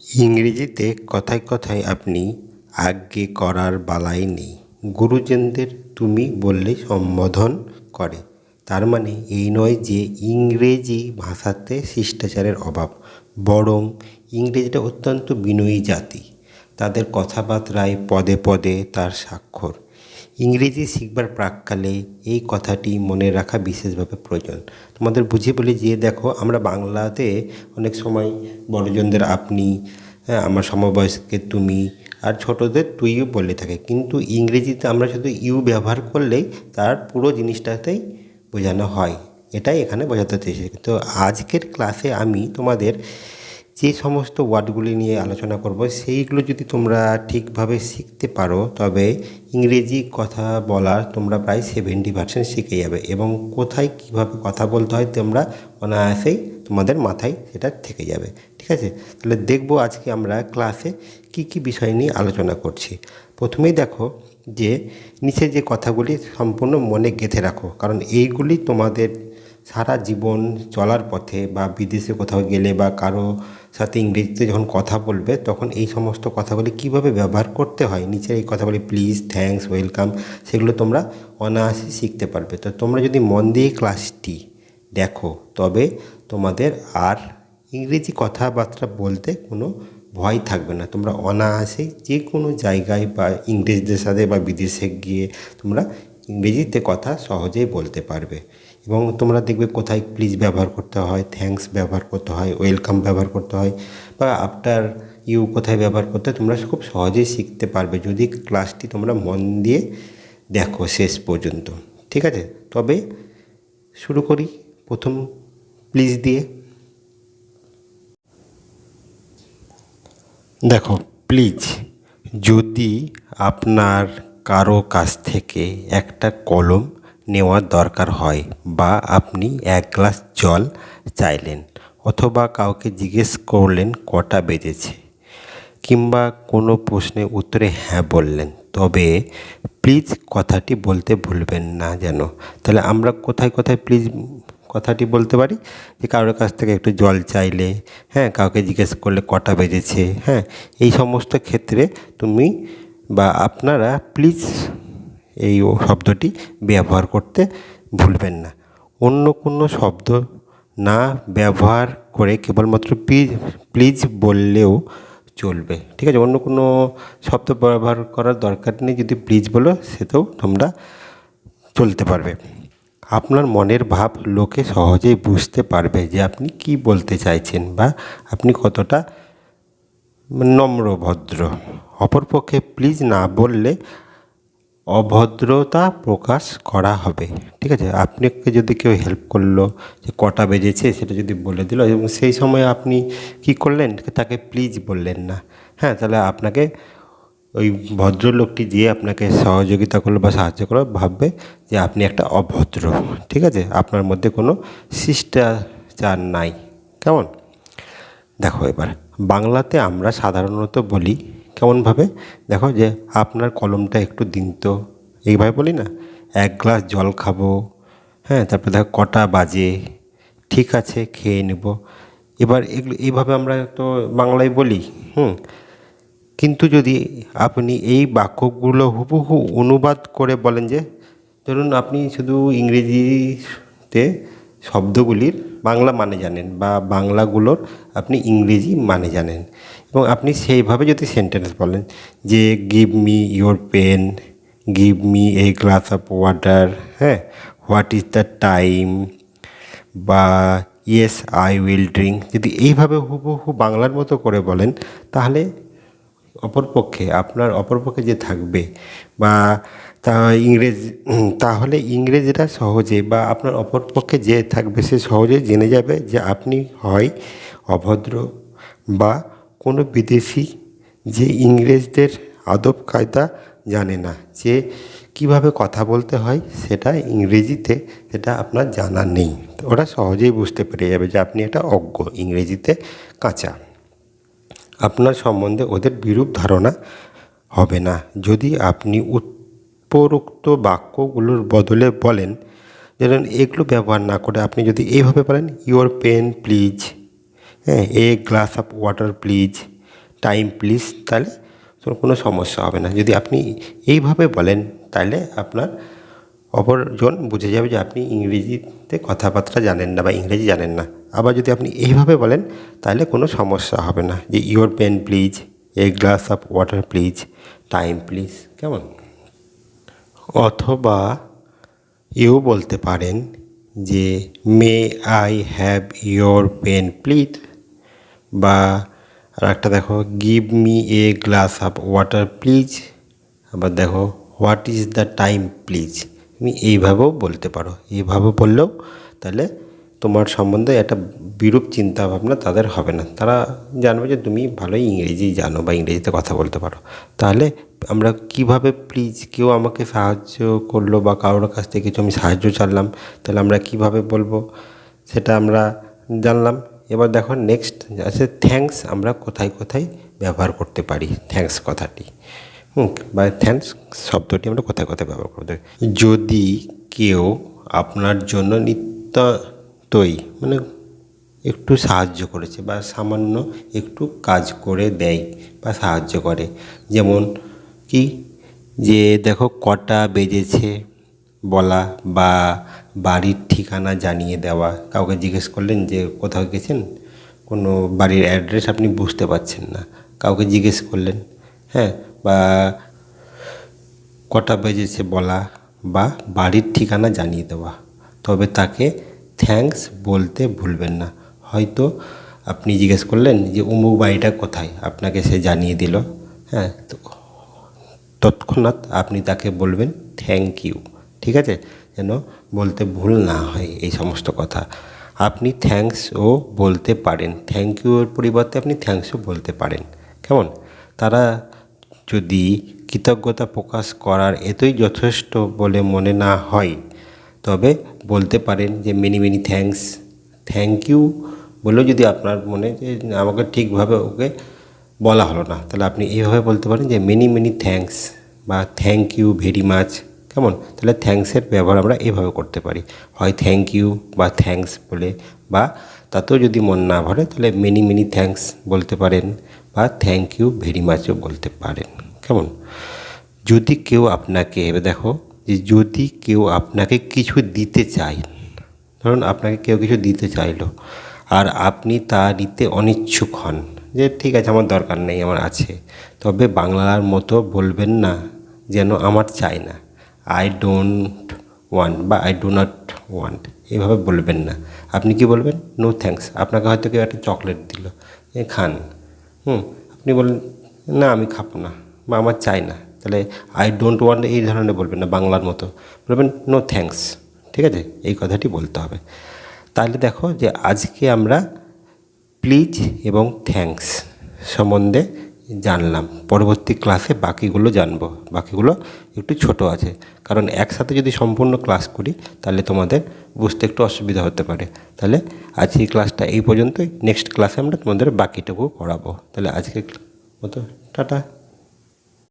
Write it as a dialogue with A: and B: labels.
A: ইংরেজিতে কথায় কথায় আপনি আজ্ঞে করার বালাই নেই। গুরুজনদের তুমি বললে সম্বোধন করে। তার মানে এই নয় যে ইংরেজি ভাষাতে শিষ্টাচারের অভাব, বরং ইংরেজরা অত্যন্ত বিনয়ী জাতি। তাদের কথাবার্তায় পদে পদে তার স্বাক্ষর। ইংরেজি শিখবার প্রাক্কালে এই কথাটি মনে রাখা বিশেষভাবে প্রয়োজন। তোমাদের বুঝিয়ে বলি যে দেখো, আমরা বাংলাতে অনেক সময় বড়জনদের আপনি, হ্যাঁ, আমার সমবয়স্কে তুমি, আর ছোটদের তুইও বলে থাকে, কিন্তু ইংরেজিতে আমরা শুধু ইউ ব্যবহার করলেই তার পুরো জিনিসটাতেই বোঝানো হয়। এটাই এখানে বোঝাতে চেয়েছি। তো আজকের ক্লাসে আমি তোমাদের যে সমস্ত ওয়ার্ডগুলি নিয়ে আলোচনা করব, সেইগুলো যদি তোমরা ঠিকভাবে শিখতে পারো তবে ইংরেজি কথা বলা তোমরা প্রায় 70% শিখে যাবে, এবং কোথায় কিভাবে কথা বলতে হয় তোমরা অনায়াসেই তোমাদের মাথায় সেটা থেকে যাবে। ঠিক আছে, তাহলে দেখব আজকে আমরা ক্লাসে কি কি বিষয় নিয়ে আলোচনা করছি। প্রথমেই দেখো যে নিচে যে কথাগুলি সম্পূর্ণ মনে গেঁথে রাখো, কারণ এইগুলি তোমাদের সারা জীবন চলার পথে বা বিদেশে কোথাও গেলে বা কারো সাথে ইংরেজিতে যখন কথা বলবে তখন এই সমস্ত কথাগুলি কিভাবে ব্যবহার করতে হয়, নিচে এই কথাগুলি প্লিজ, থ্যাঙ্কস, ওয়েলকাম, সেগুলো তোমরা অনায়াসে শিখতে পারবে। তো তোমরা যদি মন দিয়ে ক্লাসটি দেখো তবে তোমাদের আর ইংরেজি কথাবার্তা বলতে কোনো ভয় থাকবে না। তোমরা অনায়াসেই যে কোনো জায়গায় বা ইংরেজদের সাথে বা বিদেশে গিয়ে তোমরা ইংরেজিতে কথা সহজেই বলতে পারবে। এবং তোমরা দেখবে কোথায় প্লিজ ব্যবহার করতে হয়, থ্যাঙ্কস ব্যবহার করতে হয়, ওয়েলকাম ব্যবহার করতে হয়, বা আফটার ইউ কোথায় ব্যবহার করতে হয়, তোমরা খুব সহজেই শিখতে পারবে যদি ক্লাসটি তোমরা মন দিয়ে দেখো শেষ পর্যন্ত। ঠিক আছে, তবে শুরু করি প্রথম প্লিজ দিয়ে। দেখো, প্লিজ যদি আপনার কারো কাছ থেকে একটা কলম নেওয়ার দরকার হয়, বা আপনি এক গ্লাস জল চাইলেন, অথবা কাউকে জিজ্ঞেস করলেন কটা বেজেছে, কিংবা কোনো প্রশ্নের উত্তরে হ্যাঁ বললেন, তবে প্লিজ কথাটি বলতে ভুলবেন না যেন। তাহলে আমরা কোথায় কোথায় প্লিজ কথাটি বলতে পারি? যে কারোর কাছ থেকে একটু জল চাইলে, হ্যাঁ, কাউকে জিজ্ঞেস করলে কটা বেজেছে, হ্যাঁ, এই সমস্ত ক্ষেত্রে তুমি বা আপনারা প্লিজ এই শব্দটি ব্যবহার করতে ভুলবেন না। অন্য কোনো শব্দ না ব্যবহার করে কেবলমাত্র প্লিজ প্লিজ বললেও চলবে। ঠিক আছে, অন্য কোনো শব্দ ব্যবহার করার দরকার নেই। যদি প্লিজ বলো সেটাও তোমরা চলতে পারবে। আপনার মনের ভাব লোকে সহজেই বুঝতে পারবে যে আপনি কি বলতে চাইছেন বা আপনি কতটা নম্র ভদ্র। অপরপক্ষে প্লিজ না বললে অভদ্রতা প্রকাশ করা হবে। ঠিক আছে, আপনাকে যদি কেউ হেল্প করলো, যে কটা বেজেছে সেটা যদি বলে দিল, এবং সেই সময় আপনি কি করলেন, তাকে প্লিজ বললেন না, হ্যাঁ, তাহলে আপনাকে ওই ভদ্রলোকটি যে আপনাকে সহযোগিতা করলো বা সাহায্য করলো ভাববে যে আপনি একটা অভদ্র। ঠিক আছে, আপনার মধ্যে কোনো শিষ্টাচার নাই। কেমন? দেখো, এবার বাংলাতে আমরা সাধারণত বলি কেমনভাবে, দেখো, যে আপনার কলমটা একটু দিন তো, এইভাবে বলি না? এক গ্লাস জল খাবো, হ্যাঁ, তারপরে দেখো কটা বাজে, ঠিক আছে খেয়ে নেব। এবার এগুলো এইভাবে আমরা তো বাংলায় বলি। কিন্তু যদি আপনি এই বাক্যগুলো হুবহু অনুবাদ করে বলেন, যে ধরুন আপনি শুধু ইংরেজিতে শব্দগুলির বাংলা মানে জানেন বা বাংলাগুলোর আপনি ইংরেজি মানে জানেন, এবং আপনি সেইভাবে যদি সেন্টেন্স বলেন যে give me your pen, give me a glass of water, হ্যাঁ, হোয়াট ইজ দ্য টাইম, বা ইয়েস আই উইল ড্রিঙ্ক, যদি এইভাবে হুবহু বাংলার মতো করে বলেন, তাহলে অপরপক্ষে যে থাকবে বা তা তাহলে ইংরেজরা সহজে, বা আপনার অপরপক্ষে যে থাকবে সে সহজে জেনে যাবে যে আপনি হয় অভদ্র বা কোনো বিদেশি, যে ইংরেজদের আদব কায়দা জানে না, যে কিভাবে কথা বলতে হয় সেটা ইংরেজিতে, সেটা আপনার জানা নেই। ওরা সহজেই বুঝতে পেরে যাবে যে আপনি একটা অজ্ঞ, ইংরেজিতে কাঁচা। আপনার সম্বন্ধে ওদের বিরূপ ধারণা হবে না যদি আপনি উপরোক্ত বাক্যগুলোর বদলে বলেন, যেমন এগুলো ব্যবহার না করে আপনি যদি এইভাবে বলেন, ইওর পেন প্লিজ, হ্যাঁ, এ glass of water please, time please, তাহলে কোনো সমস্যা হবে না। যদি আপনি এইভাবে বলেন তাহলে আপনার অপরজন বুঝে যাবে যে আপনি ইংরেজিতে কথাবার্তা জানেন না বা ইংরেজি জানেন না। আবার যদি আপনি এইভাবে বলেন তাহলে কোনো সমস্যা হবে না, যে your pen please, a glass of water please, time please, কেমন? অথবা এও বলতে পারেন যে may I have your pen please, বা আর একটা দেখো give me a glass of water please. আবার দেখো what is the time please. তুমি এইভাবেও বলতে পারো। এইভাবে বললেও তাহলে তোমার সম্বন্ধে একটা বিরূপ চিন্তাভাবনা তাদের হবে না। তারা জানবে যে তুমি ভালোই ইংরেজি জানো বা ইংরেজিতে কথা বলতে পারো। তাহলে আমরা কিভাবে প্লিজ, কেউ আমাকে সাহায্য করলো বা কারোর কাছ থেকে কিছু আমি সাহায্য চাইলাম, তাহলে আমরা কিভাবে বলবো সেটা আমরা জানলাম। এবার দেখো নেক্সট আছে থ্যাঙ্কস। আমরা কোথায় কোথায় ব্যবহার করতে পারি থ্যাঙ্কস কথাটি, বা থ্যাঙ্কস শব্দটি আমরা কোথায় কোথায় ব্যবহার করতে পারি? যদি কেউ আপনার জন্য নিত্যই মানে একটু সাহায্য করেছে বা সামান্য একটু কাজ করে দেয় বা সাহায্য করে, যেমন কি, যে দেখো কটা বেজেছে বলা, বা বাড়ির ঠিকানা জানিয়ে দেওয়া। কাউকে জিজ্ঞেস করলেন যে কোথাও গেছেন, কোনো বাড়ির অ্যাড্রেস আপনি বুঝতে পারছেন না, কাউকে জিজ্ঞেস করলেন, হ্যাঁ, বা কটা বেজেছে বলা বা বাড়ির ঠিকানা জানিয়ে দেওয়া। তবে তাকে থ্যাঙ্কস বলতে ভুলবেন না। হয়তো আপনি জিজ্ঞেস করলেন যে অমুক বাড়িটা কোথায়, আপনাকে সে জানিয়ে দিল, হ্যাঁ, তো তৎক্ষণাৎ আপনি তাকে বলবেন থ্যাংক ইউ, ঠিক আছে, যেন বলতে ভুল না হয় এই সমস্ত কথা। আপনি থ্যাঙ্কসও বলতে পারেন, থ্যাংক ইউর পরিবর্তে আপনি থ্যাঙ্কসও বলতে পারেন, কেমন? তারা যদি কৃতজ্ঞতা প্রকাশ করার এতই যথেষ্ট বলে মনে না হয়, তবে বলতে পারেন যে many many thanks. Thank you বলেও যদি আপনার মনে যে আমাকে ঠিকভাবে ওকে বলা হলো না, তাহলে আপনি এইভাবে বলতে পারেন যে মেনি মেনি থ্যাঙ্কস বা থ্যাংক ইউ ভেরি মাচ, কেমন? তাহলে থ্যাঙ্কসের ব্যবহার আমরা এভাবে করতে পারি, হয় থ্যাংক ইউ বা থ্যাঙ্কস বলে, বা তাতেও যদি মন না ভরে তাহলে মেনি মেনি থ্যাঙ্কস বলতে পারেন বা থ্যাংক ইউ ভেরি মাচও বলতে পারেন, কেমন? যদি কেউ আপনাকে, এবার দেখো যে যদি কেউ আপনাকে কিছু দিতে চায়, ধরুন আপনাকে কেউ কিছু দিতে চাইলো আর আপনি তা নিতে অনিচ্ছুক হন, যে ঠিক আছে আমার দরকার নেই, আমার আছে, তবে বাংলার মতো বলবেন না যেন আমার চাই না, আই ডোন্ট ওয়ান্ট বা আই ডো নট ওয়ান্ট, এভাবে বলবেন না। আপনি কি বলবেন? No thanks. আপনাকে হয়তো কেউ একটা চকলেট দিল, খান, আপনি বললেন না আমি খাবো না বা আমার চাই না, তাহলে আই ডোন্ট ওয়ান্ট এই ধরনের বলবেন না, বাংলার মতো বলবেন নো থ্যাঙ্কস, ঠিক আছে? এই কথাটি বলতে হবে। তাহলে দেখো যে আজকে আমরা প্লিজ এবং থ্যাঙ্কস সম্বন্ধে জানলাম। পরবর্তী ক্লাসে বাকিগুলো জানবো। বাকিগুলো একটু ছোট আছে, কারণ একসাথে যদি সম্পূর্ণ ক্লাস করি তাহলে তোমাদের বুঝতে একটু অসুবিধা হতে পারে। তাহলে আজকের ক্লাসটা এই পর্যন্তই। নেক্সট ক্লাসে আমরা তোমাদের বাকিটুকু করাবো। তাহলে আজকের মতো টাটা।